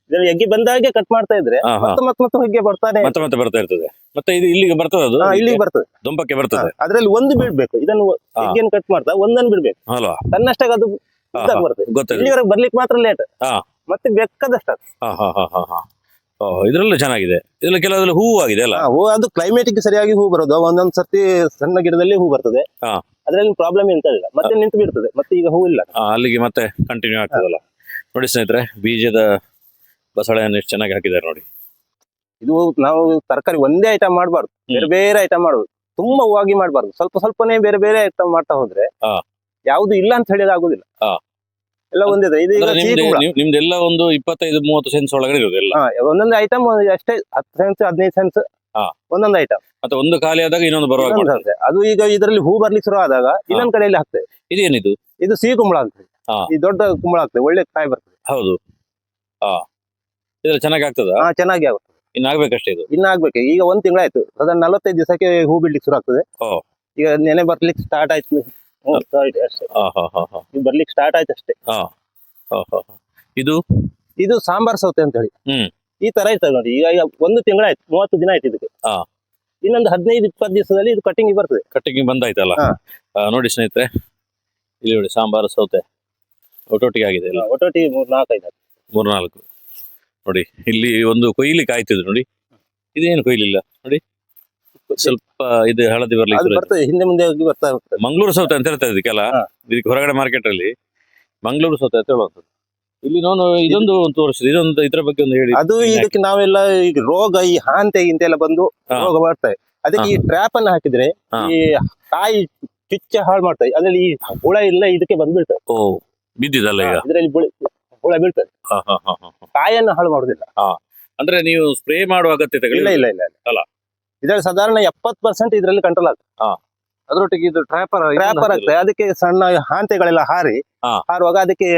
ಇದನ್ನ ಹೆಗ್ಗೆ ಬಂದಾಗೆ ಕಟ್ ಮಾಡ್ತಾ ಇದ್ರೆ ಮತ್ತೆ ಹೆಗ್ಗೆ ಬರ್ತಾನೆ, ಮತ್ತೆ ಬರ್ತಾ ಇರ್ತದೆ. ಮತ್ತೆ ಇದು ಇಲ್ಲಿಗೆ ಬರ್ತದೆ, ಅದು ಇಲ್ಲಿಗೆ ಬರ್ತದೆ, ದೊಂಬಕ್ಕೆ ಬರ್ತದೆ. ಅದ್ರಲ್ಲಿ ಒಂದು ಬಿಡ್ಬೇಕು, ಇದನ್ನು ಹೆಗ್ಗೆಯನ್ನು ಕಟ್ ಮಾಡ್ತಾ ಒಂದನ್ನು ಬಿಡ್ಬೇಕು ಅಲ್ವಾ, ತನ್ನಷ್ಟಾಗ ಅದು ಬರ್ತದೆ. ಇಲ್ಲಿವರೆಗೆ ಬರ್ಲಿಕ್ಕೆ ಮಾತ್ರ ಲೇಟ್, ಮತ್ತೆ ಬೇಕಾದಷ್ಟ. ಇದ್ರಲ್ಲೂ ಚೆನ್ನಾಗಿದೆ. ಇದ್ರಲ್ಲಿ ಕೆಲವರಲ್ಲಿ ಹೂವು ಆಗಿದೆ ಅಲ್ಲ? ಹೂ ಅದು ಕ್ಲೈಮೇಟಿಗೆ ಸರಿಯಾಗಿ ಹೂ ಬರೋದು. ಒಂದೊಂದ್ ಸರ್ತಿ ಸಣ್ಣ ಗಿಡದಲ್ಲಿ ಹೂ ಬರ್ತದೆ, ಅದ್ರಲ್ಲಿ ಪ್ರಾಬ್ಲಮ್ ಎಂತ ಇಲ್ಲ, ಮತ್ತೆ ನಿಂತು ಬಿಡ್ತದೆ. ಮತ್ತೆ ಈಗ ಹೂ ಇಲ್ಲ, ಅಲ್ಲಿಗೆ ಮತ್ತೆ ಕಂಟಿನ್ಯೂ ಆಗ್ತದಲ್ಲ. ನೋಡಿ ಸ್ನೇಹಿತರೆ, ಬೀಜದ ಬಸಳೆಯನ್ನು ಎಷ್ಟು ಚೆನ್ನಾಗಿ ಹಾಕಿದ್ದಾರೆ ನೋಡಿ. ಇದು ನಾವು ತರಕಾರಿ ಒಂದೇ ಐಟಮ್ ಮಾಡಬಾರ್ದು, ಬೇರೆ ಬೇರೆ ಐಟಮ್ ಮಾಡುದು. ತುಂಬಾ ಹೂವಾಗಿ ಮಾಡಬಾರ್ದು, ಸ್ವಲ್ಪನೇ ಬೇರೆ ಬೇರೆ ಐಟಮ್ ಮಾಡ್ತಾ ಹೋದ್ರೆ ಯಾವ್ದು ಇಲ್ಲ ಅಂತ ಹೇಳಿದ್ರೆ ಆಗುದಿಲ್ಲ, ಎಲ್ಲ ಒಂದೇ. ನಿಮ್ದೆಲ್ಲ ಒಂದು 25-30 ಸೆನ್ಸ್ ಒಳಗಡೆ ಇರೋದೆಲ್ಲ, ಒಂದೊಂದು ಐಟಮ್ ಅಷ್ಟೇ, 10 ಸೆನ್ಸ್ 15 ಸೆನ್ಸ್ ಒಂದೊಂದು ಐಟಮ್. ಮತ್ತೆ ಒಂದು ಖಾಲಿ ಆದಾಗ ಇನ್ನೊಂದು ಬರುವಾಗ ಅದು ಈಗ ಇದರಲ್ಲಿ ಹೂ ಬರ್ಲಿಕ್ಕೆ ಶುರು ಆದಾಗ ಇನ್ನೊಂದ್ ಕಡೆಯಲ್ಲಿ ಹಾಕ್ತೇವೆ. ಇದೇನಿದು? ಇದು ಸಿಹಿ ಕುಂಬಳ ಆಗ್ತದೆ, ಈ ದೊಡ್ಡ ಕುಂಬಳ ಆಗ್ತದೆ, ಒಳ್ಳೆ ಕಾಯಿ ಬರ್ತದೆ. ಹೌದು, ಇದ್ರಲ್ಲಿ ಚೆನ್ನಾಗಿ ಆಗ್ತದ? ಚೆನ್ನಾಗಿ ಆಗುತ್ತೆ. ಇನ್ನಾಗ್ಬೇಕಷ್ಟೇ, ಇದು ಇನ್ನಾಗ್ಬೇಕು. ಈಗ 1 ತಿಂಗಳಾಯ್ತು, ಅದನ್ನ 45 ದಿವಸಕ್ಕೆ ಹೂ ಬಿಡ್ಲಿಕ್ಕೆ ಶುರು ಆಗ್ತದೆ. ಈಗ ನೆನೆ ಬರ್ಲಿಕ್ಕೆ ಸ್ಟಾರ್ಟ್ ಆಯ್ತು, ಬರ್ಲಿಕ್ಕೆ ಸ್ಟಾರ್ಟ್ ಆಯ್ತು ಅಷ್ಟೇ. ಇದು ಸಾಂಬಾರ್ ಸೌತೆ ಅಂತ ಹೇಳಿ ಈ ತರ ಇರ್ತದೆ ನೋಡಿ. ಈಗ 1 ತಿಂಗಳಾಯ್ತು, 30 ದಿನ ಆಯ್ತು ಇದಕ್ಕೆ. ಇನ್ನೊಂದು 15-20 ದಿವಸದಲ್ಲಿ ಇದು ಕಟ್ಟಿಂಗ್ ಬರ್ತದೆ. ಕಟ್ಟಿಂಗ್ ಬಂದಾಯ್ತಲ್ಲ. ನೋಡಿ ಸ್ನೇಹಿತರೆ, ಇಲ್ಲಿ ನೋಡಿ ಸಾಂಬಾರ್ ಸೌತೆ ಒಟ್ಟೊಟ್ಟಿಗೆ ಆಗಿದೆ. ಒಟ್ಟೊಟ್ಟಿಗೆ 3-4 ನೋಡಿ. ಇಲ್ಲಿ ಒಂದು ಕೊಯ್ಲಿಕ್ಕೆ ಆಯ್ತಿದ್ರು ನೋಡಿ. ಇದೇನು ಕೊಯ್ಲಿಲ್ಲ ನೋಡಿ, ಸ್ವಲ್ಪ ಇದು ಹಳದಿ ಬರ್ಲಿಕ್ಕೆ ಹಿಂದೆ ಮುಂದೆ ಬರ್ತಾ ಹೋಗ್ತದೆ. ಮಂಗಳೂರು ಸೌತೆ ಅಂತ ಹೇಳ್ತಾರೆ ಇದಕ್ಕೆಲ್ಲ. ಇದಕ್ಕೆ ಹೊರಗಡೆ ಮಾರ್ಕೆಟ್ ಅಲ್ಲಿ ಮಂಗಳೂರು ಸೌತೆ ಅಂತ ಹೇಳುವಂಥದ್ದು. ಇಲ್ಲಿ ನಾನು ಇದೊಂದು ತೋರಿಸಿದೆ, ಇದೊಂದು ಇದ್ರ ಬಗ್ಗೆ ಒಂದು ಹೇಳಿ. ಅದು ಇದಕ್ಕೆ ನಾವೆಲ್ಲ ಈಗ ರೋಗ, ಈ ಹಾಂತೆ ಇಂತೆಲ್ಲ ಬಂದು ರೋಗ ಮಾಡ್ತವೆ. ಅದಕ್ಕೆ ಈ ಟ್ರ್ಯಾಪ್ ಅನ್ನ ಹಾಕಿದ್ರೆ ಈ ಕಾಯಿ ಚುಚ್ಚ ಹಾಳು ಮಾಡ್ತವೆ. ಅದ್ರಲ್ಲಿ ಈ ಹುಳ ಇಲ್ಲ, ಇದಕ್ಕೆ ಬಂದು ಬೀಳ್ತವೆ. ಬಿದ್ದಿದಲ್ಲ ಈಗ ಇದರಲ್ಲಿ ಹುಳ ಬೀಳ್ತದೆ, ಕಾಯನ್ನು ಹಾಳು ಮಾಡುದಿಲ್ಲ. ಅಂದ್ರೆ ನೀವು ಸ್ಪ್ರೇ ಮಾಡುವ ಅಗತ್ಯತೆ ಇಲ್ಲ ಅಲ್ಲ. ಇದರಲ್ಲಿ ಸಾಧಾರಣ 70% ಇದರಲ್ಲಿ ಕಂಟ್ರೋಲ್ ಆಗ್ತದೆ. ಅದರೊಟ್ಟಿಗೆ ಇದು ಟ್ರ್ಯಾಪರ್ ಆಗ್ತದೆ. ಅದಕ್ಕೆ ಸಣ್ಣ ಹಾಂತೆಗಳೆಲ್ಲ ಹಾರುವಾಗ ಅದಕ್ಕೆ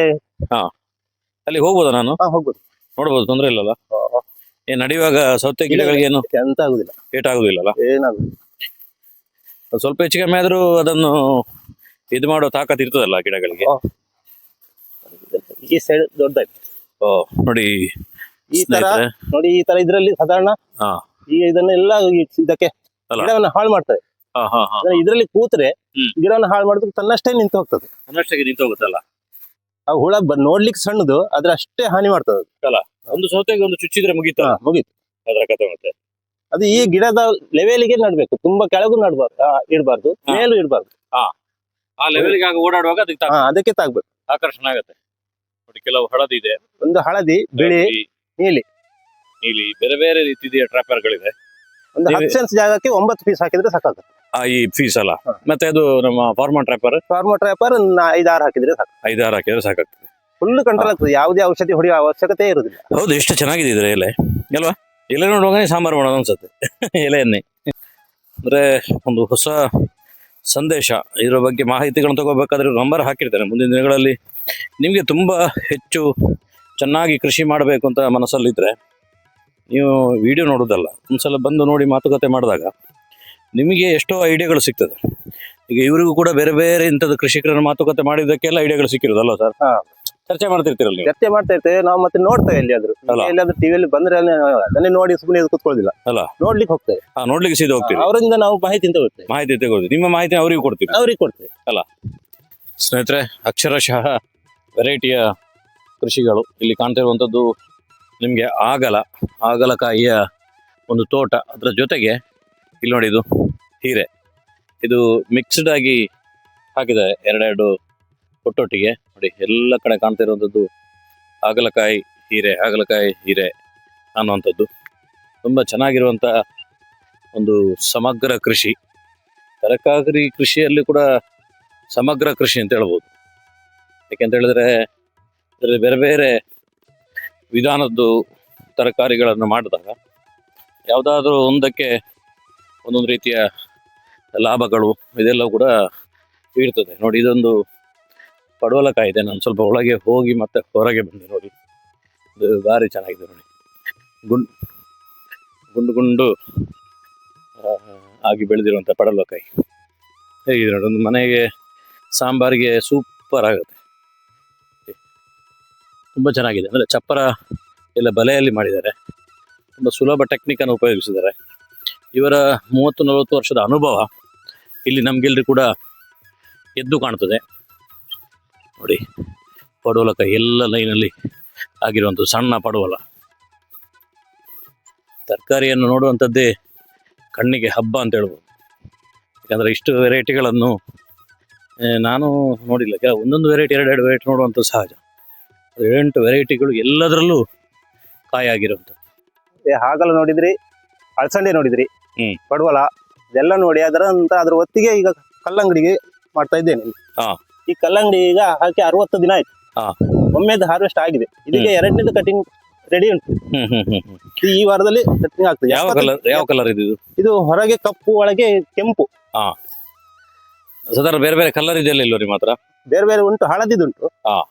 ಅಲ್ಲಿ ಹೋಗ್ಬೋದಾ ನಾನು? ಹೋಗ್ಬೋದು, ನೋಡ್ಬೋದು, ತೊಂದ್ರೆ ಇಲ್ಲಲ್ಲ. ಏನ್ ನಡೆಯುವಾಗ ಸೌತೆ ಗಿಡಗಳಿಗೆ ಏನು ಎಂತ ಆಗುದಿಲ್ಲ, ಏಟಾಗುದಿಲ್ಲಲ್ಲ? ಏನಾಗುದಿಲ್ಲ. ಸ್ವಲ್ಪ ಹೆಚ್ಚು ಕಮ್ಮಿ ಆದ್ರೂ ಅದನ್ನು ಇದು ಮಾಡೋ ತಾಕತ್ ಇರ್ತದಲ್ಲ ಗಿಡಗಳಿಗೆ. ಈ ಸೈಡ್ ದೊಡ್ಡದಾಯ್ತು ನೋಡಿ. ಈ ತರ ಇದ್ರಲ್ಲಿ ಸಾಧಾರಣ ಈಗ ಇದನ್ನೆಲ್ಲ ಇದಕ್ಕೆ ಗಿಡವನ್ನು ಹಾಳು ಮಾಡ್ತದೆ. ಇದರಲ್ಲಿ ಕೂತ್ರೆ ಗಿಡವನ್ನು ಹಾಳು ಮಾಡಿದ್ರೆ ತನ್ನಷ್ಟೇ ನಿಂತು ಹೋಗ್ತದೆ. ನಿಂತು ಹೋಗುತ್ತಲ್ಲ. ಆ ಹುಳ ನೋಡ್ಲಿಕ್ಕೆ ಸಣ್ಣದು, ಆದ್ರೆ ಅಷ್ಟೇ ಹಾನಿ ಮಾಡ್ತದೆ ಅಲ್ಲ. ಒಂದು ಸೌತೆಗೆ ಒಂದು ಚುಚ್ಚಿದ್ರೆ ಮುಗೀತು ಅದರ ಕಥೆ. ಮತ್ತೆ ಅದು ಈ ಗಿಡದ ಲೆವೆಲ್ಗೆ ನಡ್ಬೇಕು, ತುಂಬಾ ಕೆಳಗೂ ಇಡಬಾರ್ದು, ಮೇಲೂ ಇಡಬಾರ್ದು. ಆ ಲೆವೆಲ್ಗೆ ಓಡಾಡುವಾಗ ಅದಕ್ಕೆ ತಾಗ್ಬೇಕು, ಆಕರ್ಷಣೆ ಆಗುತ್ತೆ ನೋಡಿ. ಕೆಲವು ಹಳದಿ ಇದೆ, ಒಂದು ಹಳದಿ, ಬಿಳಿ, ನೀಲಿ ಬೇರೆ ಬೇರೆ ರೀತಿಯ ಟ್ರ್ಯಾಪರ್ಗಳಿದೆ. ಒಂದು 10 ಸೆನ್ಸ್ ಜಾಗಕ್ಕೆ 9 ಪೀಸ್ ಹಾಕಿದ್ರೆ ಸಾಕಾಗುತ್ತೆ. ಈ ಪೀಸ್ ಅಲ್ಲ. ಮತ್ತೆ ಅದು ನಮ್ಮ ಫಾರ್ಮರ್ ಟ್ರ್ಯಾಪರ್ 5-6 ಹಾಕಿದ್ರೆ ಸಾಕು. 5-6 ಹಾಕಿದ್ರೆ ಸಾಕಾಗ್ತದೆ. ಫುಲ್ ಕಂಟ್ರೋಲ್ ಆಗ್ತದೆ, ಯಾವುದೇ ಔಷಧಿ ಹೊಡೆಯುವ ಅವಶ್ಯಕತೆ ಇರುವುದಿಲ್ಲ. ಹೌದು, ಎಷ್ಟು ಚೆನ್ನಾಗಿದೆ ಇದ್ರೆ ಎಲೆ ಅಲ್ವಾ? ಎಲೆ ನೋಡುವಾಗ ಸಾಂಬಾರು ಮಾಡೋದು ಅನ್ಸುತ್ತೆ ಎಲೆಯನ್ನೇ. ಅಂದ್ರೆ ಒಂದು ಹೊಸ ಸಂದೇಶ. ಇದ್ರ ಬಗ್ಗೆ ಮಾಹಿತಿಗಳನ್ನು ತಗೋಬೇಕಾದ್ರೆ ನಂಬರ್ ಹಾಕಿರ್ತಾರೆ, ಮುಂದಿನ ದಿನಗಳಲ್ಲಿ ನಿಮಗೆ ತುಂಬ ಹೆಚ್ಚು ಚೆನ್ನಾಗಿ ಕೃಷಿ ಮಾಡಬೇಕು ಅಂತ ಮನಸ್ಸಲ್ಲಿದ್ದರೆ ನೀವು ವಿಡಿಯೋ ನೋಡೋದಲ್ಲ, ಒಂದ್ಸಲ ಬಂದು ನೋಡಿ ಮಾತುಕತೆ ಮಾಡಿದಾಗ ನಿಮಗೆ ಎಷ್ಟೋ ಐಡಿಯಾಗಳು ಸಿಗ್ತದೆ. ಈಗ ಇವರಿಗೂ ಕೂಡ ಬೇರೆ ಬೇರೆ ಇಂಥದ್ದು ಕೃಷಿಕರನ್ನು ಮಾತುಕತೆ ಮಾಡಿದ್ದಕ್ಕೆಲ್ಲ ಐಡಿಯಾಗಳು ಸಿಕ್ಕಿರೋದಲ್ಲ ಸರ್? ಚರ್ಚೆ ಮಾಡ್ತಿರ್ತೀರಲ್ಲ ನೀವು? ಚರ್ಚೆ ಮಾಡ್ತಾ ಇರ್ತೇವೆ ನಾವು, ಮತ್ತೆ ನೋಡ್ತೇವೆ ಎಲ್ಲಿಯಾದ್ರೂ ಟಿವಿಯಲ್ಲಿ ಬಂದ್ರೆ ಅದನ್ನೇ ನೋಡಿ ಸುಮ್ಮನೆ ಕೂತ್ಕೊಳ್ಳೋದಿಲ್ಲ ಅಲ್ಲ, ನೋಡ್ಲಿಕ್ಕೆ ಹೋಗ್ತೇವೆ. ನೋಡ್ಲಿಕ್ಕೆ ಸೀದಾ ಹೋಗ್ತೀವಿ, ಅವರಿಂದ ನಾವು ಮಾಹಿತಿ ತಗೊಳ್ತೇವೆ. ಮಾಹಿತಿ ತಗೊಳ್ತೀವಿ, ನಿಮ್ಮ ಮಾಹಿತಿ ಅವರಿಗೂ ಕೊಡ್ತೀವಿ ಅಲ್ಲ ಸ್ನೇಹಿತರೆ? ಅಕ್ಷರಶಃ ವೆರೈಟಿಯ ಕೃಷಿಗಳು ಇಲ್ಲಿ ಕಾಣ್ತಿರುವಂಥದ್ದು ನಿಮಗೆ ಆಗಲಕಾಯಿಯ ಒಂದು ತೋಟ, ಅದರ ಜೊತೆಗೆ ಇಲ್ಲಿ ನೋಡಿ ಇದು ಹೀರೆ, ಇದು ಮಿಕ್ಸ್ಡ್ ಆಗಿ ಹಾಕಿದ್ದಾರೆ ಎರಡೆರಡು ಒಟ್ಟೊಟ್ಟಿಗೆ. ನೋಡಿ ಎಲ್ಲ ಕಡೆ ಕಾಣ್ತಿರುವಂಥದ್ದು ಹಾಗಲಕಾಯಿ ಹೀರೆ ಅನ್ನುವಂಥದ್ದು. ತುಂಬ ಚೆನ್ನಾಗಿರುವಂಥ ಒಂದು ಸಮಗ್ರ ಕೃಷಿ. ತರಕಾರಿ ಕೃಷಿಯಲ್ಲಿ ಕೂಡ ಸಮಗ್ರ ಕೃಷಿ ಅಂತ ಹೇಳ್ಬೋದು. ಯಾಕೆಂತ ಹೇಳಿದ್ರೆ ಇದರಲ್ಲಿ ಬೇರೆ ಬೇರೆ ವಿಧಾನದ್ದು ತರಕಾರಿಗಳನ್ನು ಮಾಡಿದಾಗ ಯಾವುದಾದ್ರೂ ಒಂದಕ್ಕೆ ಒಂದೊಂದು ರೀತಿಯ ಲಾಭಗಳು ಇದೆಲ್ಲ ಕೂಡ ಇರ್ತದೆ. ನೋಡಿ ಇದೊಂದು ಪಡವಲಕಾಯಿ ಇದೆ, ನಾನು ಸ್ವಲ್ಪ ಒಳಗೆ ಹೋಗಿ ಮತ್ತೆ ಹೊರಗೆ ಬಂದೆ. ನೋಡಿ ಇದು ಭಾರಿ ಚೆನ್ನಾಗಿದೆ. ನೋಡಿ ಗುಂಡು ಆಗಿ ಬೆಳೆದಿರುವಂಥ ಪಡವಲಕಾಯಿ ಹೇಗಿದೆ ನೋಡಿ. ಒಂದು ಮನೆಗೆ ಸಾಂಬಾರಿಗೆ ಸೂಪರ್ ಆಗುತ್ತೆ, ತುಂಬ ಚೆನ್ನಾಗಿದೆ. ಅಂದರೆ ಚಪ್ಪರ ಎಲ್ಲ ಬಲೆಯಲ್ಲಿ ಮಾಡಿದ್ದಾರೆ, ತುಂಬ ಸುಲಭ ಟೆಕ್ನಿಕನ್ನು ಉಪಯೋಗಿಸಿದ್ದಾರೆ. ಇವರ 30-40 ವರ್ಷದ ಅನುಭವ ಇಲ್ಲಿ ನಮಗೆಲ್ಲರೂ ಕೂಡ ಎದ್ದು ಕಾಣ್ತದೆ. ನೋಡಿ ಪಡವಲಕಾಯಿ ಎಲ್ಲ ಲೈನಲ್ಲಿ ಆಗಿರುವಂಥದ್ದು, ಸಣ್ಣ ಪಡವಲ. ತರಕಾರಿಯನ್ನು ನೋಡುವಂಥದ್ದೇ ಕಣ್ಣಿಗೆ ಹಬ್ಬ ಅಂತ ಹೇಳ್ಬೋದು. ಯಾಕಂದರೆ ಇಷ್ಟು ವೆರೈಟಿಗಳನ್ನು ನಾನು ನೋಡಿಲ್ಲ. ಒಂದೊಂದು ವೆರೈಟಿ ಎರಡೆರಡು ವೆರೈಟಿ ನೋಡುವಂಥದ್ದು ಸಹಜ. 8 ವೆರೈಟಿಗಳು ಎಲ್ಲದರಲ್ಲೂ ಕಾಯಾಗಿರುವಂಥದ್ದು. ಹಾಗಲ ನೋಡಿದ್ರಿ, ಅಳಸಂಡೆ ನೋಡಿದ್ರಿ, ಪಡವಲ ಇದೆಲ್ಲ ನೋಡಿ ಅದ್ರ ಹೊತ್ತಿಗೆ ಈಗ ಕಲ್ಲಂಗಡಿಗೆ ಮಾಡ್ತಾ ಇದ್ದೇನೆ. ಈ ಕಲ್ಲಂಗಡಿ ಈಗ ಹಾಕಿ 60 ದಿನ ಆಯ್ತು. ಒಮ್ಮೆದು ಹಾರ್ವೆಸ್ಟ್ ಆಗಿದೆ. ಇದೀಗ 2ನೇದು ಕಟಿಂಗ್ ರೆಡಿ ಉಂಟು. ಈ ವಾರದಲ್ಲಿ ಕಟಿಂಗ್ ಆಗ್ತದೆ. ಯಾವ ಕಲರ್ ಇದು? ಹೊರಗೆ ಕಪ್ಪು, ಒಳಗೆ ಕೆಂಪು. ಸಾಧಾರಣ ಬೇರೆ ಬೇರೆ ಕಲರ್ ಇದೆಯಲ್ಲ ಇಲ್ಲಿ ಮಾತ್ರ? ಬೇರೆ ಬೇರೆ ಉಂಟು, ಹಳದಿದುಂಟು.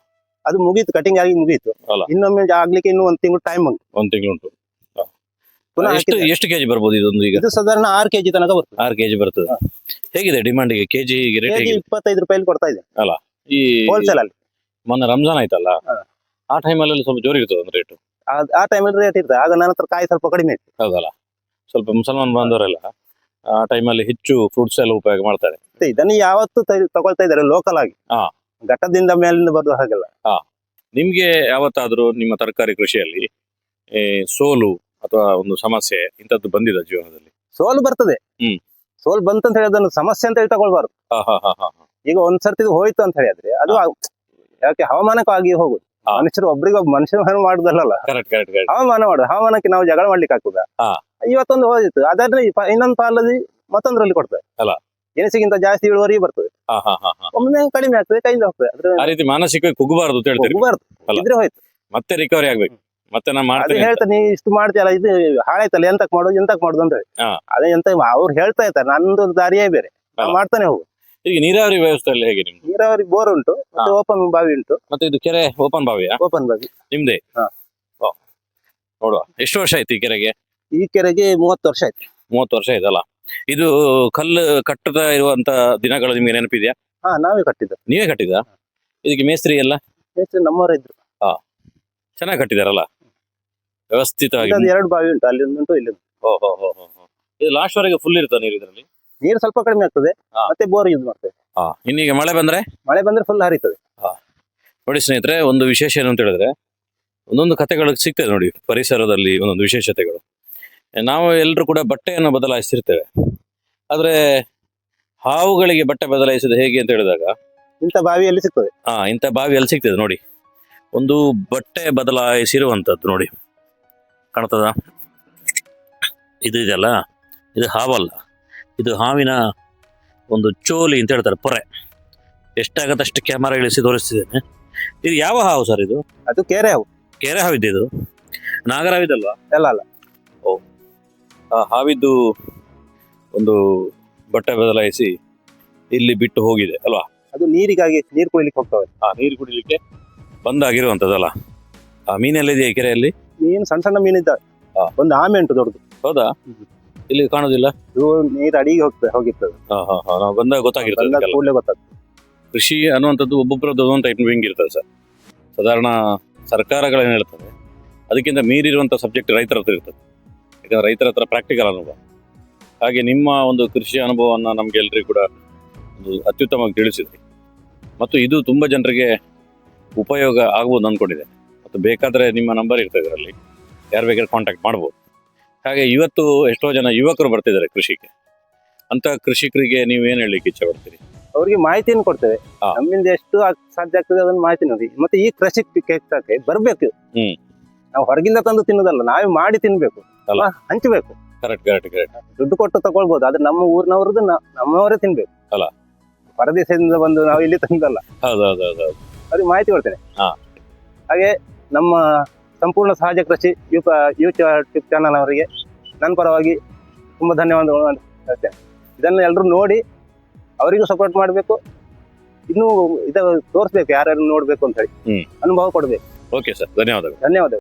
ಅದು ಮುಗೀತು, ಕಟಿಂಗ್ ಆಗಿ ಮುಗೀತು. ಇನ್ನೊಮ್ಮೆ ಆಗ್ಲಿಕ್ಕೆ ಇನ್ನು 1 ತಿಂಗಳು ಟೈಮ್ ಉಂಟು. 1 ತಿಂಗಳು ಉಂಟು. ಎಷ್ಟು ಕೆಜಿ ಬರ್ಬೋದು ಇದೊಂದು? ಈಗ ಇದು ಸಾಧಾರಣ 6 ಕೆಜಿ ತನಕ ಬರ್ತದೆ. 6 ಕೆಜಿ ಬರ್ತದೆ. ಹೇಗಿದೆ ಡಿಮಾಂಡಿಗೆ? ಕೆಜಿ 25 ರೂಪಾಯಿ ಕೊಡ್ತಾ ಇದೆ ಅಲ್ಲ ಈ ಹೋಲ್ಸೇಲ್ ಅಲ್ಲಿ. ಮೊನ್ನೆ ರಂಜಾನ್ ಆಯ್ತಲ್ಲ, ಆ ಟೈಮಲ್ಲಿ ಸ್ವಲ್ಪ ಜೋರು ಇರ್ತದೆ ಒಂದು ರೇಟು. ಆ ಟೈಮಲ್ಲಿ ರೇಟ್ ಇರ್ತದೆ. ಆಗ ನನ್ನ ಹತ್ರ ಕಾಯಿ ಸ್ವಲ್ಪ ಕಡಿಮೆ ಇತ್ತು. ಹೌದಲ್ಲ, ಸ್ವಲ್ಪ ಮುಸಲ್ಮಾನ್ ಬಾಂಧವರೆಲ್ಲ ಆ ಟೈಮಲ್ಲಿ ಹೆಚ್ಚು ಫ್ರೂಟ್ಸ್ ಎಲ್ಲ ಉಪಯೋಗ ಮಾಡ್ತಾರೆ. ಇದನ್ನು ಯಾವತ್ತು ತಗೊಳ್ತಾ ಇದ್ದಾರೆ ಲೋಕಲ್ ಆಗಿ, ಘಟ್ಟದಿಂದ ಮೇಲಿಂದ ಬರುವ ಹಾಗೆಲ್ಲ. ನಿಮ್ಗೆ ಯಾವತ್ತಾದ್ರೂ ನಿಮ್ಮ ತರಕಾರಿ ಕೃಷಿಯಲ್ಲಿ ಸೋಲು ಅಥವಾ ಒಂದು ಸಮಸ್ಯೆ ಇಂಥದ್ದು ಬಂದಿದ ಜೀವನದಲ್ಲಿ? ಸೋಲು ಬರ್ತದೆ. ಸೋಲು ಬಂತಂತ ಹೇಳಿ ಅದನ್ನು ಸಮಸ್ಯೆ ಅಂತ ಹೇಳಿ ತಗೊಳ್ಬಾರ್ದು. ಈಗ ಒಂದ್ಸರ್ತಿ ಇದು ಹೋಯ್ತು ಅಂತ ಹೇಳಿದ್ರೆ ಅದು ಯಾಕೆ ಹವಾಮಾನಕ್ಕಾಗಿ ಹೋಗುದು. ಮನುಷ್ಯರು ಒಬ್ರಿಗೊಬ್ಬ ಮನುಷ್ಯರು ಮಾಡುದಲ್ಲ, ಹವಾಮಾನ ಮಾಡುದು. ಹವಾಮಾನಕ್ಕೆ ನಾವು ಜಗಳ ಮಾಡ್ಲಿಕ್ಕೆ ಆಗ್ತದ? ಇವತ್ತೊಂದು ಹೋದಿತ್ತು, ಅದನ್ನ ಇನ್ನೊಂದು ಪಾಲಲ್ಲಿ ಮತ್ತೊಂದ್ರಲ್ಲಿ ಕೊಡ್ತದೆ. ಎನಿಸಿಗಿಂತ ಜಾಸ್ತಿ ಇಳುವರಿ ಬರ್ತದೆ. ಒಮ್ಮೆ ಕಡಿಮೆ ಆಗ್ತದೆ, ಕೈಯಿಂದ ಹೋಗ್ತದೆ. ಆ ರೀತಿ ಮಾನಸಿಕವಾಗಿ ಕುಗ್ಗಬಾರ್ದು ಅಂತ ಹೇಳ್ತಾರೆ. ಇದ್ರೆ ಹೋಯ್ತು, ಮತ್ತೆ ರಿಕವರಿ ಆಗ್ಬೇಕು. ಮತ್ತೆ ನಾ ಹೇಳ್ತಾರೆ, ನೀ ಇಷ್ಟು ಮಾಡ್ತೀಯಲ್ಲ, ಇದು ಹಾಳಾಯ್ತಲ್ಲ, ಎಂತಕ್ ಮಾಡುದು ಅಂತ ಹೇಳಿ. ಅದೇ ಎಂತ ಅವ್ರು ಹೇಳ್ತಾ ಇರ್ತಾರೆ, ನಂದು ದಾರಿಯೇ ಬೇರೆ, ಮಾಡ್ತಾನೆ ಹೋಗು. ಈಗ ನೀರಾವರಿ ವ್ಯವಸ್ಥೆಯಲ್ಲಿ ಹೇಗೆ ನಿಮ್ದು? ನೀರಾವರಿ ಬೋರ್ ಉಂಟು, ಮತ್ತೆ ಓಪನ್ ಬಾವಿ ಉಂಟು. ಮತ್ತೆ ಇದು ಕೆರೆ ಓಪನ್ ಬಾವಿ? ಓಪನ್ ಬಾವಿ ನಿಮ್ದೇ? ನೋಡುವ, ಎಷ್ಟು ವರ್ಷ ಆಯ್ತು ಈ ಕೆರೆಗೆ? ಈ ಕೆರೆಗೆ 30 ವರ್ಷ ಆಯ್ತು. 30 ವರ್ಷ ಆಯ್ತಲ್ಲ. ಇದು ಕಲ್ಲು ಕಟ್ಟದ ಇರುವಂತ ದಿನಗಳು ನಿಮ್ಗೆ ನೆನಪಿದ್ಯಾ? ನಾವೇ ಕಟ್ಟಿದ್ದು. ನೀವೇ ಕಟ್ಟಿದ? ಇದಕ್ಕೆ ಮೇಸ್ತ್ರಿ ಎಲ್ಲ? ಮೇಸ್ತ್ರಿ ನಮ್ಮವರೇ ಇದ್ರು. ಚೆನ್ನಾಗಿ ಕಟ್ಟಿದಾರಲ್ಲ, ವ್ಯವಸ್ಥಿತವಾಗಿ. 2 ಬಾವಿ ಉಂಟು, ಅಲ್ಲಿ ಉಂಟು, ಇಲ್ಲಿ ಉಂಟು. ಇದು ಲಾಸ್ಟ್ ವರೆಗೆ ಫುಲ್ ಇರ್ತಾ ನೀರು ಇದರಲ್ಲಿ? ನೀರು ಸ್ವಲ್ಪ ಕಡಿಮೆ ಆಗ್ತದೆ, ಮತ್ತೆ ಬೋರ್ ಯೂಸ್ ಮಾಡ್ತೇವೆ. ಇನ್ನೀಗ ಮಳೆ ಬಂದ್ರೆ ಫುಲ್ ಹರಿತದೆ. ನೋಡಿ ಸ್ನೇಹಿತರೆ, ಒಂದು ವಿಶೇಷ ಏನು ಅಂತ ಹೇಳಿದ್ರೆ, ಒಂದೊಂದು ಕಥೆಗಳು ಸಿಗ್ತದೆ ನೋಡಿ ಪರಿಸರದಲ್ಲಿ, ಒಂದೊಂದು ವಿಶೇಷತೆಗಳು. ನಾವು ಎಲ್ಲರೂ ಕೂಡ ಬಟ್ಟೆಯನ್ನು ಬದಲಾಯಿಸ್ತಿರ್ತೇವೆ, ಆದ್ರೆ ಹಾವುಗಳಿಗೆ ಬಟ್ಟೆ ಬದಲಾಯಿಸೋದು ಹೇಗೆ ಅಂತ ಹೇಳಿದಾಗ ಇಂಥ ಬಾವಿಯಲ್ಲಿ ಸಿಗ್ತದೆ. ಇಂಥ ಬಾವಿಯಲ್ಲಿ ಸಿಗ್ತದೆ ನೋಡಿ. ಒಂದು ಬಟ್ಟೆ ಬದಲಾಯಿಸಿರುವಂಥದ್ದು ನೋಡಿ, ಕಾಣ್ತದ? ಇದು ಇದೆಯಲ್ಲ, ಇದು ಹಾವಲ್ಲ, ಇದು ಹಾವಿನ ಒಂದು ಚೋಲಿ ಅಂತ ಹೇಳ್ತಾರೆ, ಪೊರೆ. ಎಷ್ಟಾಗತ್ತಷ್ಟು ಕ್ಯಾಮರಾ ಇಳಿಸಿ ತೋರಿಸ್ತಿದ್ದೇನೆ. ಇದು ಯಾವ ಹಾವು ಸರ್ ಇದು? ಅದು ಕೆರೆ ಹಾವು. ಕೆರೆ ಹಾವಿದ್ದು ಇದು? ನಾಗರಹಾವಿದಲ್ವಾ? ಅಲ್ಲ. ಹಾವಿದ್ದು ಒಂದು ಬಟ್ಟೆ ಬದಲಾಯಿಸಿ ಇಲ್ಲಿ ಬಿಟ್ಟು ಹೋಗಿದೆ ಅಲ್ವಾ? ಅದು ನೀರಿಗಾಗಿ ನೀರು ಕುಡಿಲಿಕ್ಕೆ ಹೋಗ್ತವೆ. ನೀರು ಕುಡಿಲಿಕ್ಕೆ ಬಂದಾಗಿರುವಂತದ್ದಲ್ಲ. ಮೀನೆಲ್ಲಿದೆಯಾ ಈ ಕೆರೆಯಲ್ಲಿ? ಮೀನು ಸಣ್ಣ ಸಣ್ಣ ಮೀನಿದ್ದಾವೆ. ಒಂದು ಆಮೆ ಉಂಟು ದೊಡ್ಡದು. ಹೌದಾ? ಇಲ್ಲಿ ಕಾಣೋದಿಲ್ಲ. ಇದು ನೀರು ಅಡಿಗೆ ಹೋಗಿರ್ತದೆ. ನಾವು ಬಂದಾಗ ಗೊತ್ತಾಗಿರ್ತದೆ. ಕೂಡಲೇ ಗೊತ್ತಾಗ್ತದೆ. ಕೃಷಿ ಅನ್ನುವಂಥದ್ದು ಒಬ್ಬೊಬ್ಬರದ್ದು ಒಂದೊಂದು ಟೈಪ್ ವಿಂಗ್ ಇರ್ತದೆ ಸರ್. ಸಾಧಾರಣ ಸರ್ಕಾರಗಳೇನು ಹೇಳ್ತವೆ ಅದಕ್ಕಿಂತ ಮೀರಿರುವಂಥ ಸಬ್ಜೆಕ್ಟ್ ರೈತರ ಹತ್ರ ಇರ್ತದೆ. ಯಾಕಂದ್ರೆ ರೈತರ ಹತ್ರ ಪ್ರಾಕ್ಟಿಕಲ್ ಅನುಭವ. ಹಾಗೆ ನಿಮ್ಮ ಒಂದು ಕೃಷಿ ಅನುಭವವನ್ನು ನಮ್ಗೆ ಎಲ್ರಿಗೂ ಕೂಡ ಒಂದು ಅತ್ಯುತ್ತಮವಾಗಿ ತಿಳಿಸಿದ್ರಿ. ಮತ್ತು ಇದು ತುಂಬ ಜನರಿಗೆ ಉಪಯೋಗ ಆಗ್ಬೋದು ಅಂದ್ಕೊಂಡಿದೆ. ಮತ್ತು ಬೇಕಾದರೆ ನಿಮ್ಮ ನಂಬರ್ ಇರ್ತದೆ ಇದರಲ್ಲಿ, ಯಾರು ಬೇಕಾದ್ರೆ ಕಾಂಟ್ಯಾಕ್ಟ್ ಮಾಡ್ಬೋದು. ಹಾಗೆ ಇವತ್ತು ಎಷ್ಟೋ ಜನ ಯುವಕರು ಬರ್ತಿದ್ದಾರೆ ಕೃಷಿಗೆ. ಅಂತ ಕೃಷಿಕರಿಗೆ ನೀವೇನು ಹೇಳಲಿಕ್ಕೆ ಇಚ್ಛೆ ಪಡ್ತೀರಿ? ಅವರಿಗೆ ಮಾಹಿತಿಯನ್ನು ಕೊಡ್ತೇವೆ. ನಮ್ಮಿಂದ ಎಷ್ಟು ಸಾಧ್ಯ ಆಗ್ತದೆ ಅದನ್ನು ಮಾಹಿತಿ ನೋಡಿ. ಮತ್ತೆ ಈ ಕೃಷಿ ಕ್ಷೇತ್ರಕ್ಕೆ ಬರ್ಬೇಕು. ನಾವು ಹೊರಗಿಂದ ತಂದು ತಿನ್ನೋದಲ್ಲ, ನಾವೇ ಮಾಡಿ ತಿನ್ಬೇಕು ಅಲ್ಲ, ಹಂಚಬೇಕು. ಕರೆಕ್ಟ್. ದುಡ್ಡು ಕೊಟ್ಟು ತಗೊಳ್ಬಹುದು, ಆದ್ರೆ ನಮ್ಮ ಊರಿನವ್ರದ್ದು ನಮ್ಮವರೇ ತಿನ್ಬೇಕು ಅಲ್ಲ. ಹೊರದೇಶದಿಂದ ಬಂದು ನಾವು ಇಲ್ಲಿ ತಂದಲ್ಲ. ಅವ್ರಿಗೆ ಮಾಹಿತಿ ಕೊಡ್ತೇನೆ. ಹಾಗೆ ನಮ್ಮ ಸಂಪೂರ್ಣ ಸಹಜ ಕೃಷಿ ಯೂಟ್ಯೂಬ್ ಚಾನಲ್ ಅವರಿಗೆ ನನ್ನ ಪರವಾಗಿ ತುಂಬಾ ಧನ್ಯವಾದಗಳು ಹೇಳ್ತೇನೆ. ಇದನ್ನು ಎಲ್ಲರೂ ನೋಡಿ ಅವರಿಗೂ ಸಪೋರ್ಟ್ ಮಾಡಬೇಕು. ಇನ್ನೂ ಇದು ತೋರಿಸ್ಬೇಕು, ಯಾರ್ಯಾರು ನೋಡ್ಬೇಕು ಅಂತ ಹೇಳಿ ಅನುಭವ ಕೊಡ್ಬೇಕು. ಓಕೆ ಸರ್, ಧನ್ಯವಾದಗಳು.